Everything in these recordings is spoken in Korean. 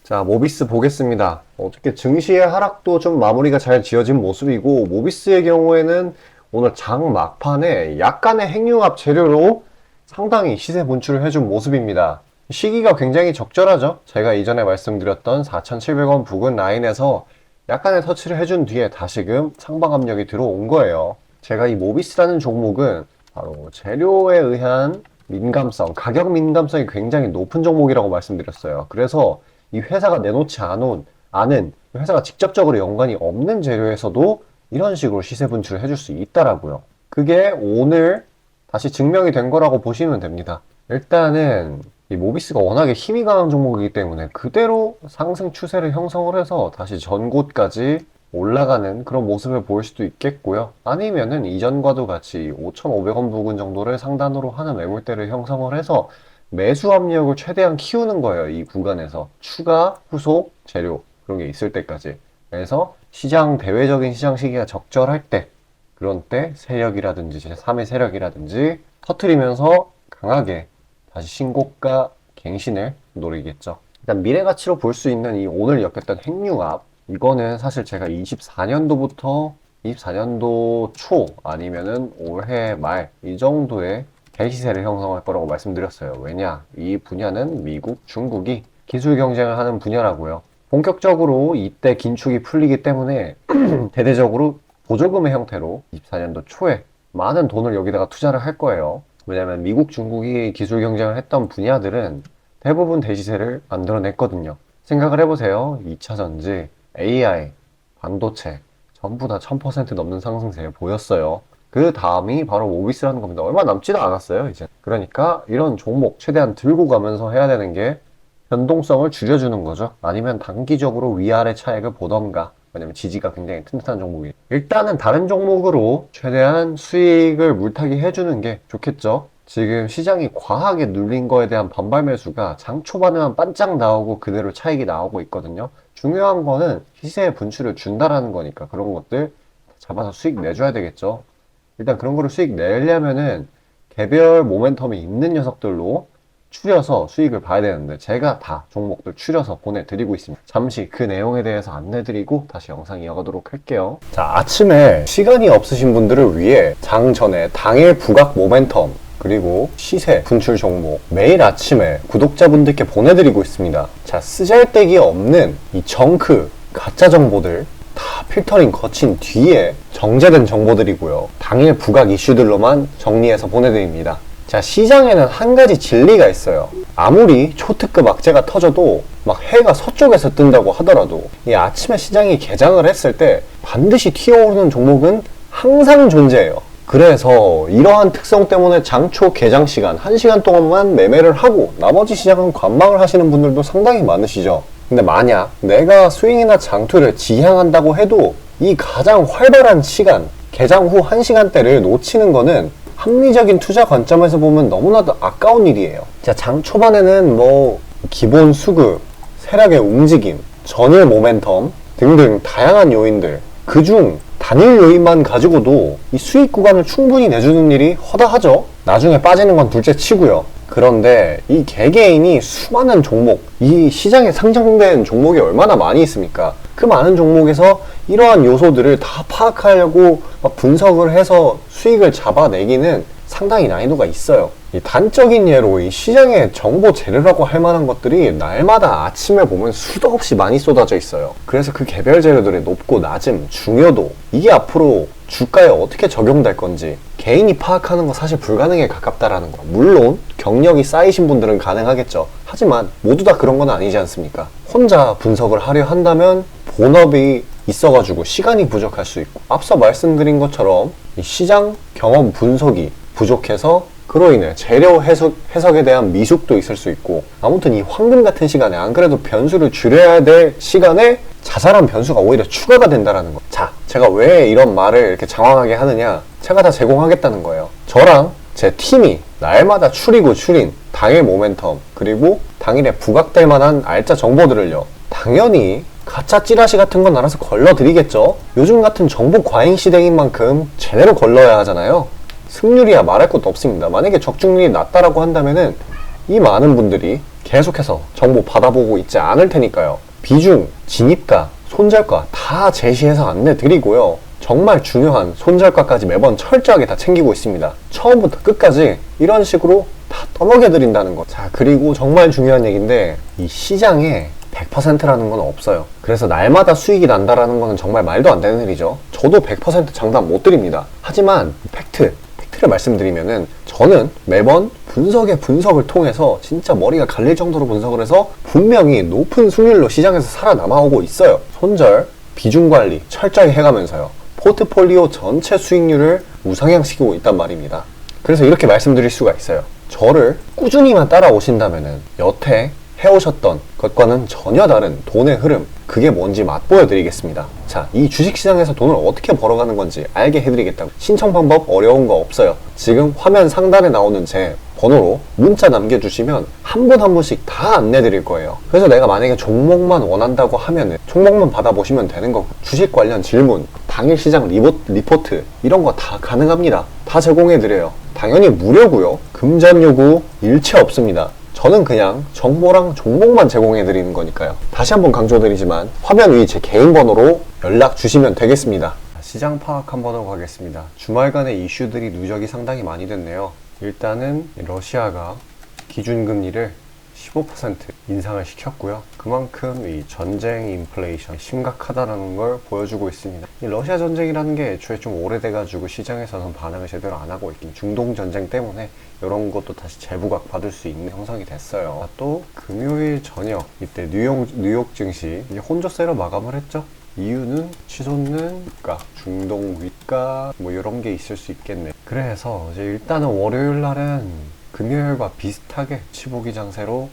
자, 모비스 보겠습니다. 어떻게 증시의 하락도 좀 마무리가 잘 지어진 모습이고, 모비스의 경우에는 오늘 장 막판에 약간의 핵융합 재료로 상당히 시세 분출을 해준 모습입니다. 시기가 굉장히 적절하죠. 제가 이전에 말씀드렸던 4,700원 부근 라인에서 약간의 터치를 해준 뒤에 다시금 상방 압력이 들어온 거예요. 제가 이 모비스라는 종목은 바로 재료에 의한 민감성, 가격 민감성이 굉장히 높은 종목이라고 말씀드렸어요. 그래서 이 회사가 내놓지 않은 회사가 직접적으로 연관이 없는 재료에서도 이런 식으로 시세 분출을 해줄 수 있다라고요. 그게 오늘 다시 증명이 된 거라고 보시면 됩니다. 일단은 이 모비스가 워낙에 힘이 강한 종목이기 때문에 그대로 상승 추세를 형성을 해서 다시 전고까지 올라가는 그런 모습을 보일 수도 있겠고요. 아니면은 이전과도 같이 5,500원 부근 정도를 상단으로 하는 매물대를 형성을 해서 매수 압력을 최대한 키우는 거예요. 이 구간에서 추가 후속 재료 그런 게 있을 때까지. 그래서 대외적인 시장 시기가 적절할 때, 그런 때 세력이라든지 제3의 세력이라든지 터트리면서 강하게 다시 신고가 갱신을 노리겠죠. 일단 미래 가치로 볼 수 있는 이 오늘 엮였던 핵융합, 이거는 사실 제가 24년도 초 아니면은 올해 말 이 정도의 대시세를 형성할 거라고 말씀드렸어요. 왜냐? 이 분야는 미국, 중국이 기술 경쟁을 하는 분야라고요. 본격적으로 이때 긴축이 풀리기 때문에 대대적으로 보조금의 형태로 24년도 초에 많은 돈을 여기다가 투자를 할 거예요. 왜냐면 미국, 중국이 기술 경쟁을 했던 분야들은 대부분 대시세를 만들어냈거든요. 생각을 해보세요. 2차 전지, AI, 반도체 전부 다 1000% 넘는 상승세 보였어요. 그 다음이 바로 모비스라는 겁니다. 얼마 남지도 않았어요, 이제. 그러니까 이런 종목 최대한 들고 가면서 해야 되는 게 변동성을 줄여주는 거죠. 아니면 단기적으로 위아래 차익을 보던가. 왜냐면 지지가 굉장히 튼튼한 종목이에요. 일단은 다른 종목으로 최대한 수익을 물타기 해주는 게 좋겠죠. 지금 시장이 과하게 눌린 거에 대한 반발 매수가 장 초반에만 반짝 나오고 그대로 차익이 나오고 있거든요. 중요한 거는 시세의 분출을 준다라는 거니까 그런 것들 잡아서 수익 내줘야 되겠죠. 일단 그런 거를 수익 내려면은 개별 모멘텀이 있는 녀석들로 추려서 수익을 봐야 되는데 제가 다 종목들 추려서 보내드리고 있습니다. 잠시 그 내용에 대해서 안내드리고 다시 영상 이어가도록 할게요. 자, 아침에 시간이 없으신 분들을 위해 장 전에 당일 부각 모멘텀 그리고 시세 분출 종목 매일 아침에 구독자분들께 보내드리고 있습니다. 자, 쓰잘데기 없는 이 정크 가짜 정보들 다 필터링 거친 뒤에 정제된 정보들이고요. 당일 부각 이슈들로만 정리해서 보내드립니다. 자, 시장에는 한 가지 진리가 있어요. 아무리 초특급 악재가 터져도 막 해가 서쪽에서 뜬다고 하더라도 이 아침에 시장이 개장을 했을 때 반드시 튀어오르는 종목은 항상 존재해요. 그래서 이러한 특성 때문에 장초 개장 시간 1시간 동안만 매매를 하고 나머지 시장은 관망을 하시는 분들도 상당히 많으시죠. 근데 만약 내가 스윙이나 장투를 지향한다고 해도 이 가장 활발한 시간, 개장 후 1시간대를 놓치는 거는 합리적인 투자 관점에서 보면 너무나도 아까운 일이에요. 자, 장 초반에는 뭐 기본 수급, 세력의 움직임, 전일 모멘텀 등등 다양한 요인들, 그중 단일 요인만 가지고도 이 수익 구간을 충분히 내주는 일이 허다하죠. 나중에 빠지는 건 둘째 치고요. 그런데 이 개개인이 수많은 종목, 이 시장에 상장된 종목이 얼마나 많이 있습니까? 그 많은 종목에서 이러한 요소들을 다 파악하려고 분석을 해서 수익을 잡아내기는 상당히 난이도가 있어요. 이 단적인 예로 이 시장의 정보 재료라고 할 만한 것들이 날마다 아침에 보면 수도 없이 많이 쏟아져 있어요. 그래서 그 개별 재료들의 높고 낮음, 중요도, 이게 앞으로 주가에 어떻게 적용될 건지 개인이 파악하는 거 사실 불가능에 가깝다라는 거. 물론 경력이 쌓이신 분들은 가능하겠죠. 하지만 모두 다 그런 건 아니지 않습니까? 혼자 분석을 하려 한다면 본업이 있어가지고 시간이 부족할 수 있고, 앞서 말씀드린 것처럼 이 시장 경험 분석이 부족해서 그로 인해 재료 해석에 대한 미숙도 있을 수 있고, 아무튼 이 황금 같은 시간에 안 그래도 변수를 줄여야 될 시간에 자잘한 변수가 오히려 추가가 된다는 거. 자, 제가 왜 이런 말을 이렇게 장황하게 하느냐, 제가 다 제공하겠다는 거예요. 저랑 제 팀이 날마다 추리고 추린 당일 모멘텀 그리고 당일에 부각될 만한 알짜 정보들을요, 당연히 가짜 찌라시 같은 건 알아서 걸러드리겠죠. 요즘 같은 정보 과잉 시대인 만큼 제대로 걸러야 하잖아요. 승률이야 말할 것도 없습니다. 만약에 적중률이 낮다라고 한다면은 이 많은 분들이 계속해서 정보 받아보고 있지 않을 테니까요. 비중, 진입가, 손절가 다 제시해서 안내 드리고요. 정말 중요한 손절가까지 매번 철저하게 다 챙기고 있습니다. 처음부터 끝까지 이런 식으로 다 떠먹여 드린다는 것. 자, 그리고 정말 중요한 얘기인데 이 시장에 100%라는 건 없어요. 그래서 날마다 수익이 난다라는 거는 정말 말도 안 되는 일이죠. 저도 100% 장담 못 드립니다. 하지만 팩트를 말씀드리면은 저는 매번 분석을 통해서 진짜 머리가 갈릴 정도로 분석을 해서 분명히 높은 수익률로 시장에서 살아남아오고 있어요. 손절, 비중 관리 철저히 해가면서요. 포트폴리오 전체 수익률을 우상향시키고 있단 말입니다. 그래서 이렇게 말씀드릴 수가 있어요. 저를 꾸준히만 따라오신다면은 여태 해오셨던 것과는 전혀 다른 돈의 흐름, 그게 뭔지 맛보여 드리겠습니다. 자, 이 주식시장에서 돈을 어떻게 벌어가는 건지 알게 해드리겠다고. 신청 방법 어려운 거 없어요. 지금 화면 상단에 나오는 제 번호로 문자 남겨주시면 한 분 한 분씩 다 안내 드릴 거예요. 그래서 내가 만약에 종목만 원한다고 하면은 종목만 받아보시면 되는 거고, 주식 관련 질문, 당일 시장 리포트 이런 거 다 가능합니다. 다 제공해 드려요. 당연히 무료고요. 금전 요구 일체 없습니다. 저는 그냥 정보랑 종목만 제공해 드리는 거니까요. 다시 한번 강조드리지만 화면 위 제 개인 번호로 연락 주시면 되겠습니다. 시장 파악 한번 하고 가겠습니다. 주말간의 이슈들이 누적이 상당히 많이 됐네요. 일단은 러시아가 기준금리를 15% 인상을 시켰고요. 그만큼 이 전쟁 인플레이션 심각하다라는 걸 보여주고 있습니다. 이 러시아 전쟁이라는 게 애초에 좀 오래돼가지고 시장에서는 반응을 제대로 안 하고 있긴, 중동 전쟁 때문에 이런 것도 다시 재부각 받을 수 있는 형성이 됐어요. 또 금요일 저녁 이때 뉴욕 증시 이제 혼조세로 마감을 했죠. 이유는 치솟는 윗가, 중동 윗가 뭐 이런 게 있을 수 있겠네. 그래서 이제 일단은 월요일 날은 금요일과 비슷하게 치보기 장세로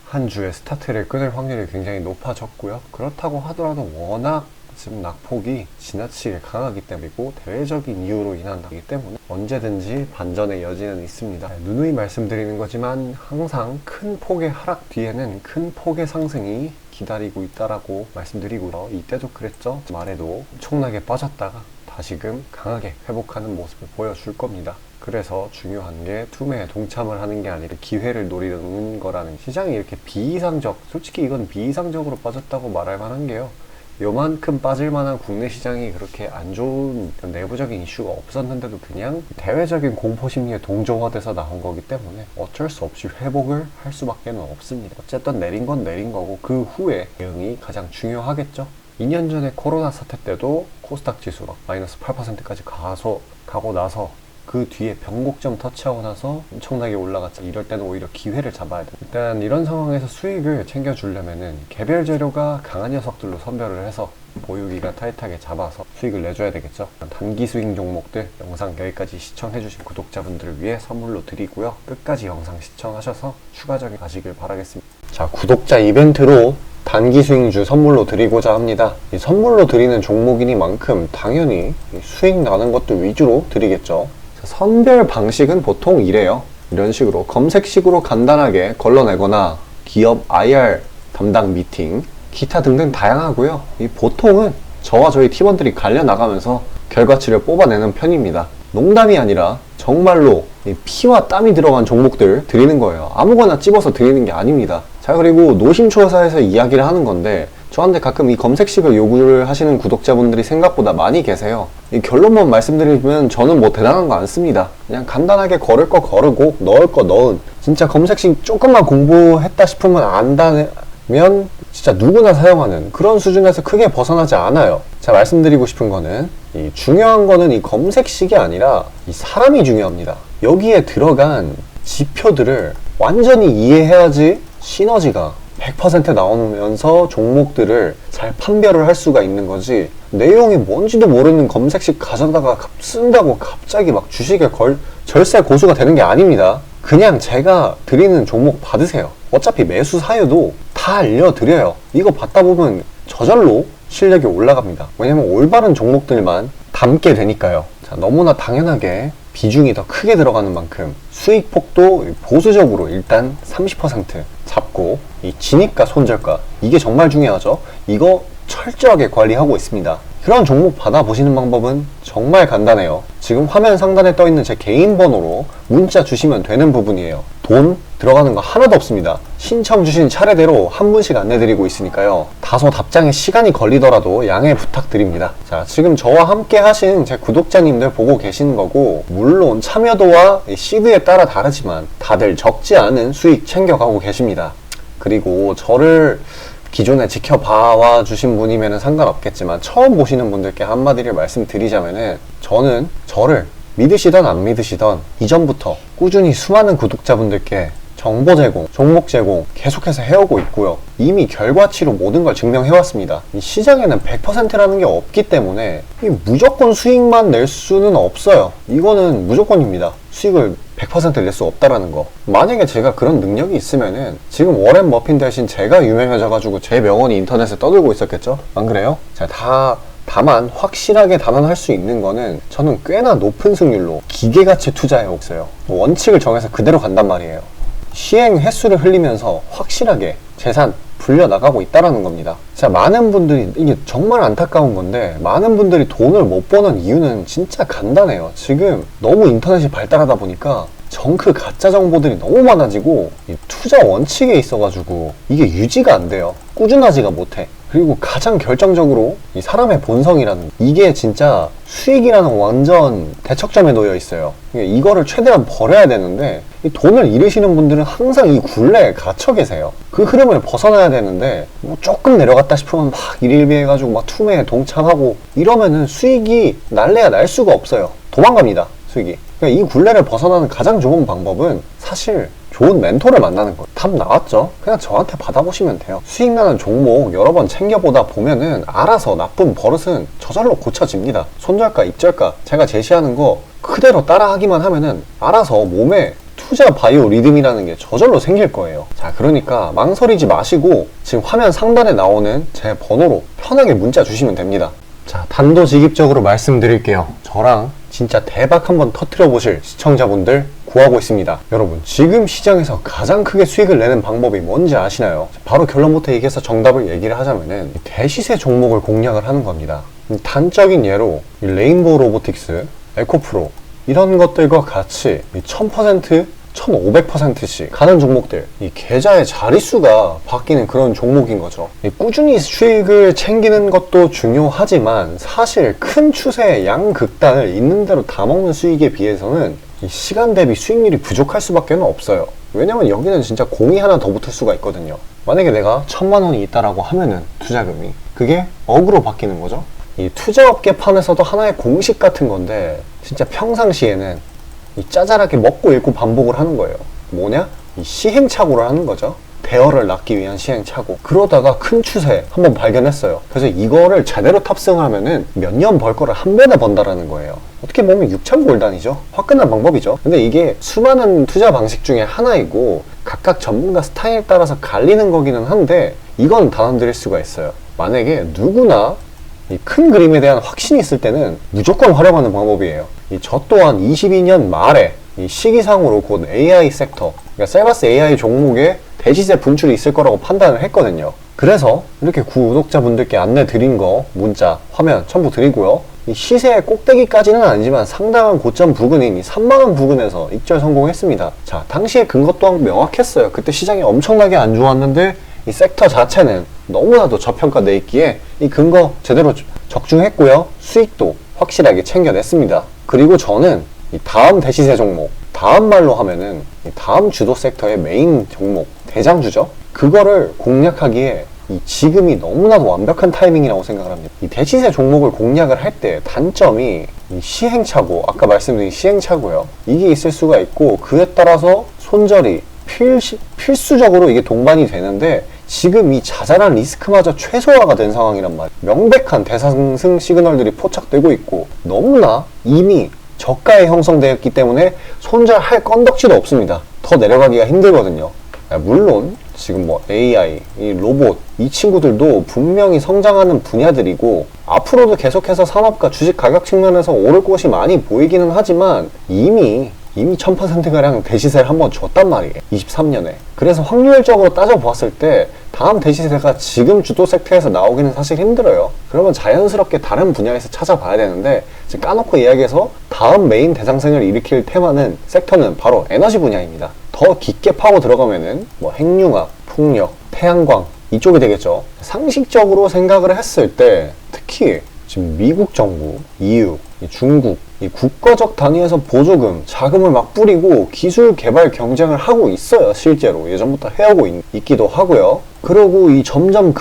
한 주의 스타트를 끊을 확률이 굉장히 높아졌고요. 그렇다고 하더라도 워낙 지금 낙폭이 지나치게 강하기 때문이고 대외적인 이유로 인한 거기 때문에 언제든지 반전의 여지는 있습니다. 누누이 말씀드리는 거지만 항상 큰 폭의 하락 뒤에는 큰 폭의 상승이 기다리고 있다라고 말씀드리고요. 이때도 그랬죠. 말에도 엄청나게 빠졌다가 다시금 강하게 회복하는 모습을 보여줄 겁니다. 그래서 중요한 게 투매에 동참을 하는 게 아니라 기회를 노리는 거라는, 시장이 이렇게 솔직히 이건 비이상적으로 빠졌다고 말할 만한 게요. 요만큼 빠질 만한 국내 시장이 그렇게 안 좋은 내부적인 이슈가 없었는데도 그냥 대외적인 공포심리에 동조화돼서 나온 거기 때문에 어쩔 수 없이 회복을 할 수밖에 없습니다. 어쨌든 내린 건 내린 거고 그 후에 대응이 가장 중요하겠죠. 2년 전에 코로나 사태 때도 코스닥 지수가 마이너스 8%까지 가고 나서 그 뒤에 변곡점 터치하고 나서 엄청나게 올라갔죠. 이럴 때는 오히려 기회를 잡아야 돼요. 일단 이런 상황에서 수익을 챙겨주려면은 개별 재료가 강한 녀석들로 선별을 해서 보유기간 타이트하게 잡아서 수익을 내줘야 되겠죠. 단기 수익 종목들 영상 여기까지 시청해주신 구독자분들을 위해 선물로 드리고요. 끝까지 영상 시청하셔서 추가적인 가시길 바라겠습니다. 자, 구독자 이벤트로 단기 수익주 선물로 드리고자 합니다. 이 선물로 드리는 종목이니만큼 당연히 수익 나는 것들 위주로 드리겠죠. 선별 방식은 보통 이래요. 이런 식으로 검색식으로 간단하게 걸러내거나 기업 IR 담당 미팅, 기타 등등 다양하고요. 이 보통은 저와 저희 팀원들이 갈려나가면서 결과치를 뽑아내는 편입니다. 농담이 아니라 정말로 피와 땀이 들어간 종목들 드리는 거예요. 아무거나 찝어서 드리는 게 아닙니다. 자, 그리고 노심초사에서 이야기를 하는 건데 저한테 가끔 이 검색식을 요구를 하시는 구독자분들이 생각보다 많이 계세요. 이 결론만 말씀드리면 저는 뭐 대단한 거 안 씁니다. 그냥 간단하게 걸을 거 거르고 넣을 거 넣은, 진짜 검색식 조금만 공부했다 싶으면 안다면 진짜 누구나 사용하는 그런 수준에서 크게 벗어나지 않아요. 자, 말씀드리고 싶은 거는 이 중요한 거는 이 검색식이 아니라 이 사람이 중요합니다. 여기에 들어간 지표들을 완전히 이해해야지 시너지가 100% 나오면서 종목들을 잘 판별을 할 수가 있는 거지, 내용이 뭔지도 모르는 검색식 가져다가 쓴다고 갑자기 막 주식에 절세 고수가 되는 게 아닙니다. 그냥 제가 드리는 종목 받으세요. 어차피 매수 사유도 다 알려드려요. 이거 받다 보면 저절로 실력이 올라갑니다. 왜냐면 올바른 종목들만 담게 되니까요. 자, 너무나 당연하게 비중이 더 크게 들어가는 만큼 수익폭도 보수적으로 일단 30% 잡고, 이 진입가 손절가 이게 정말 중요하죠. 이거 철저하게 관리하고 있습니다. 그런 종목 받아보시는 방법은 정말 간단해요. 지금 화면 상단에 떠있는 제 개인 번호로 문자 주시면 되는 부분이에요. 돈 들어가는 거 하나도 없습니다. 신청 주신 차례대로 한 분씩 안내드리고 있으니까요. 다소 답장에 시간이 걸리더라도 양해 부탁드립니다. 자, 지금 저와 함께 하신 제 구독자님들 보고 계시는 거고, 물론 참여도와 시드에 따라 다르지만 다들 적지 않은 수익 챙겨가고 계십니다. 그리고 저를 기존에 지켜봐와 주신 분이면 상관없겠지만 처음 보시는 분들께 한마디를 말씀드리자면은, 저는 저를 믿으시던 안 믿으시던 이전부터 꾸준히 수많은 구독자분들께 정보 제공, 종목 제공 계속해서 해오고 있고요. 이미 결과치로 모든 걸 증명해왔습니다. 이 시장에는 100%라는 게 없기 때문에 무조건 수익만 낼 수는 없어요. 이거는 무조건입니다. 수익을 100% 낼 수 없다라는 거. 만약에 제가 그런 능력이 있으면은 지금 워렌 버핏 대신 제가 유명해져가지고 제 명언이 인터넷에 떠들고 있었겠죠? 안 그래요? 자, 다만 확실하게 단언할 수 있는 거는 저는 꽤나 높은 승률로 기계같이 투자해 있어요. 원칙을 정해서 그대로 간단 말이에요. 시행 횟수를 흘리면서 확실하게 재산 불려나가고 있다라는 겁니다. 자, 많은 분들이, 이게 정말 안타까운 건데, 많은 분들이 돈을 못 버는 이유는 진짜 간단해요. 지금 너무 인터넷이 발달하다 보니까 정크 가짜 정보들이 너무 많아지고 이 투자 원칙에 있어가지고 이게 유지가 안 돼요. 꾸준하지가 못해. 그리고 가장 결정적으로 이 사람의 본성이라는, 이게 진짜 수익이라는 완전 대척점에 놓여 있어요. 이거를 최대한 버려야 되는데, 이 돈을 잃으시는 분들은 항상 이 굴레에 갇혀 계세요. 그 흐름을 벗어나야 되는데, 뭐 조금 내려갔다 싶으면 막 일일비해가지고 막 투매에 동참하고 이러면은 수익이 날래야 날 수가 없어요. 도망갑니다, 수익이. 그러니까 이 굴레를 벗어나는 가장 좋은 방법은 사실 좋은 멘토를 만나는 거예요. 답 나왔죠? 그냥 저한테 받아보시면 돼요. 수익 나는 종목 여러 번 챙겨보다 보면은 알아서 나쁜 버릇은 저절로 고쳐집니다. 손절가, 입절가 제가 제시하는 거 그대로 따라하기만 하면은 알아서 몸에 투자 바이오 리듬이라는 게 저절로 생길 거예요. 자, 그러니까 망설이지 마시고 지금 화면 상단에 나오는 제 번호로 편하게 문자 주시면 됩니다. 자, 단도직입적으로 말씀드릴게요. 저랑 진짜 대박 한번 터트려 보실 시청자분들 구하고 있습니다. 여러분, 지금 시장에서 가장 크게 수익을 내는 방법이 뭔지 아시나요? 바로 결론부터 얘기해서 정답을 얘기를 하자면은 대시세 종목을 공략을 하는 겁니다. 단적인 예로 레인보우 로보틱스, 에코프로 이런 것들과 같이 1000%, 1500%씩 가는 종목들, 이 계좌의 자릿수가 바뀌는 그런 종목인 거죠. 꾸준히 수익을 챙기는 것도 중요하지만 사실 큰 추세의 양극단을 있는 대로 다 먹는 수익에 비해서는 이 시간 대비 수익률이 부족할 수밖에 없어요. 왜냐면 여기는 진짜 공이 하나 더 붙을 수가 있거든요. 만약에 내가 1000만 원이 있다라고 하면은 투자금이, 그게 억으로 바뀌는 거죠. 이 투자업계판에서도 하나의 공식 같은 건데, 진짜 평상시에는 이 짜잘하게 먹고 읽고 반복을 하는 거예요. 뭐냐? 이 시행착오를 하는 거죠. 대여를 낳기 위한 시행착오. 그러다가 큰 추세 한번 발견했어요. 그래서 이거를 제대로 탑승하면은 몇 년 벌 거를 한 번에 번다라는 거예요. 어떻게 보면 6,000골단이죠. 화끈한 방법이죠. 근데 이게 수많은 투자 방식 중에 하나이고 각각 전문가 스타일에 따라서 갈리는 거기는 한데, 이건 단언드릴 수가 있어요. 만약에 누구나 이 큰 그림에 대한 확신이 있을 때는 무조건 활용하는 방법이에요. 저 또한 22년 말에 이 시기상으로 곧 AI 섹터, 그러니까 셀바스 AI 종목에 대시세 분출이 있을 거라고 판단을 했거든요. 그래서 이렇게 구독자분들께 안내 드린 거 문자, 화면 첨부 드리고요. 이 시세의 꼭대기까지는 아니지만 상당한 고점 부근인 이 3만원 부근에서 입절 성공했습니다. 자, 당시에 근거 또한 명확했어요. 그때 시장이 엄청나게 안 좋았는데 이 섹터 자체는 너무나도 저평가돼 있기에 이 근거 제대로 적중했고요. 수익도 확실하게 챙겨냈습니다. 그리고 저는 이 다음 대시세 종목, 다음 말로 하면은 이 다음 주도 섹터의 메인 종목, 대장주죠. 그거를 공략하기에 이 지금이 너무나도 완벽한 타이밍이라고 생각을 합니다. 이 대시세 종목을 공략을 할 때 단점이 이 시행착오, 아까 말씀드린 시행착오요. 이게 있을 수가 있고, 그에 따라서 손절이 필수적으로 이게 동반이 되는데, 지금 이 자잘한 리스크마저 최소화가 된 상황이란 말이에요. 명백한 대상승 시그널들이 포착되고 있고, 너무나 이미 저가에 형성되었기 때문에 손절할 건덕지도 없습니다. 더 내려가기가 힘들거든요. 물론 지금 뭐 AI, 이 로봇, 이 친구들도 분명히 성장하는 분야들이고 앞으로도 계속해서 산업과 주식 가격 측면에서 오를 것이 많이 보이기는 하지만 이미 1000%가량 대시세를 한번 줬단 말이에요. 23년에. 그래서 확률적으로 따져보았을 때 다음 대시세가 지금 주도 섹터에서 나오기는 사실 힘들어요. 그러면 자연스럽게 다른 분야에서 찾아봐야 되는데, 지금 까놓고 이야기해서 다음 메인 대상승을 일으킬 테마는, 섹터는 바로 에너지 분야입니다. 더 깊게 파고 들어가면은 뭐 핵융합, 풍력, 태양광 이쪽이 되겠죠. 상식적으로 생각을 했을 때 특히 지금 미국 정부, EU, 중국 이 국가적 단위에서 보조금, 자금을 막 뿌리고 기술 개발 경쟁을 하고 있어요. 실제로 예전부터 해오고 있기도 하고요. 그리고 이 점점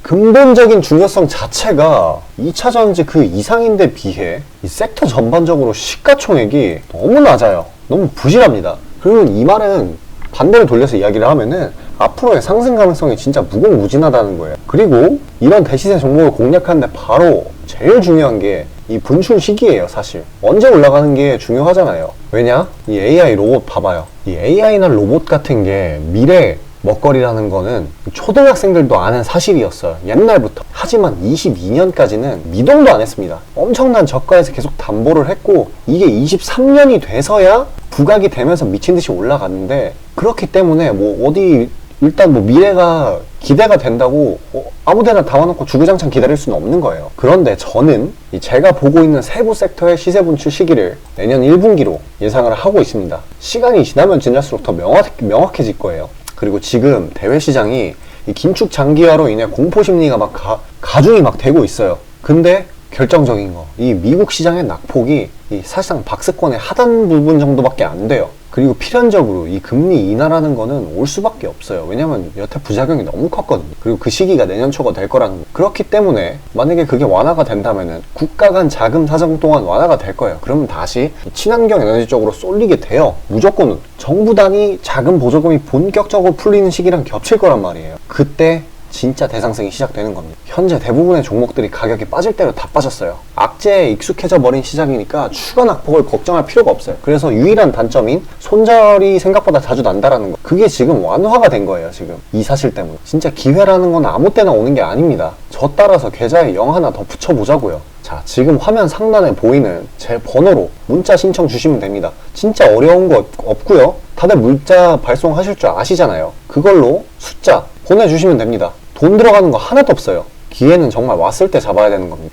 근본적인 중요성 자체가 2차 전지 그 이상인데 비해 이 섹터 전반적으로 시가총액이 너무 낮아요. 너무 부실합니다. 그리고 이 말은 반대로 돌려서 이야기를 하면은 앞으로의 상승 가능성이 진짜 무궁무진하다는 거예요. 그리고 이런 대시세 종목을 공략하는데 바로 제일 중요한 게 이 분출 시기예요. 사실 언제 올라가는 게 중요하잖아요. 왜냐? 이 AI 로봇 봐봐요. 이 AI나 로봇 같은 게 미래 먹거리라는 거는 초등학생들도 아는 사실이었어요. 옛날부터. 하지만 22년까지는 미동도 안 했습니다. 엄청난 저가에서 계속 담보를 했고 이게 23년이 돼서야 부각이 되면서 미친 듯이 올라갔는데, 그렇기 때문에 뭐 어디 일단 뭐 미래가 기대가 된다고 아무데나 담아놓고 주구장창 기다릴 수는 없는 거예요. 그런데 저는 제가 보고 있는 세부 섹터의 시세 분출 시기를 내년 1분기로 예상을 하고 있습니다. 시간이 지나면 지날수록 더 명확해질 거예요. 그리고 지금 대외 시장이 이 긴축 장기화로 인해 공포 심리가 막 가중이 막 되고 있어요. 근데 결정적인 거, 이 미국 시장의 낙폭이 이 사실상 박스권의 하단 부분 정도밖에 안 돼요. 그리고 필연적으로 이 금리 인하라는 거는 올 수밖에 없어요. 왜냐면 여태 부작용이 너무 컸거든요. 그리고 그 시기가 내년 초가 될 거라는 거. 그렇기 때문에 만약에 그게 완화가 된다면은 국가 간 자금 사정 동안 완화가 될 거예요. 그러면 다시 친환경 에너지 쪽으로 쏠리게 돼요. 무조건 정부 단위 자금 보조금이 본격적으로 풀리는 시기랑 겹칠 거란 말이에요. 그때 진짜 대상승이 시작되는 겁니다. 현재 대부분의 종목들이 가격이 빠질 대로 다 빠졌어요. 악재에 익숙해져 버린 시장이니까 추가 낙폭을 걱정할 필요가 없어요. 그래서 유일한 단점인 손절이 생각보다 자주 난다라는 거, 그게 지금 완화가 된 거예요. 지금 이 사실 때문에. 진짜 기회라는 건 아무 때나 오는 게 아닙니다. 저 따라서 계좌에 0 하나 더 붙여보자고요. 자, 지금 화면 상단에 보이는 제 번호로 문자 신청 주시면 됩니다. 진짜 어려운 거 없고요. 다들 문자 발송하실 줄 아시잖아요. 그걸로 숫자 보내주시면 됩니다. 돈 들어가는 거 하나도 없어요. 기회는 정말 왔을 때 잡아야 되는 겁니다.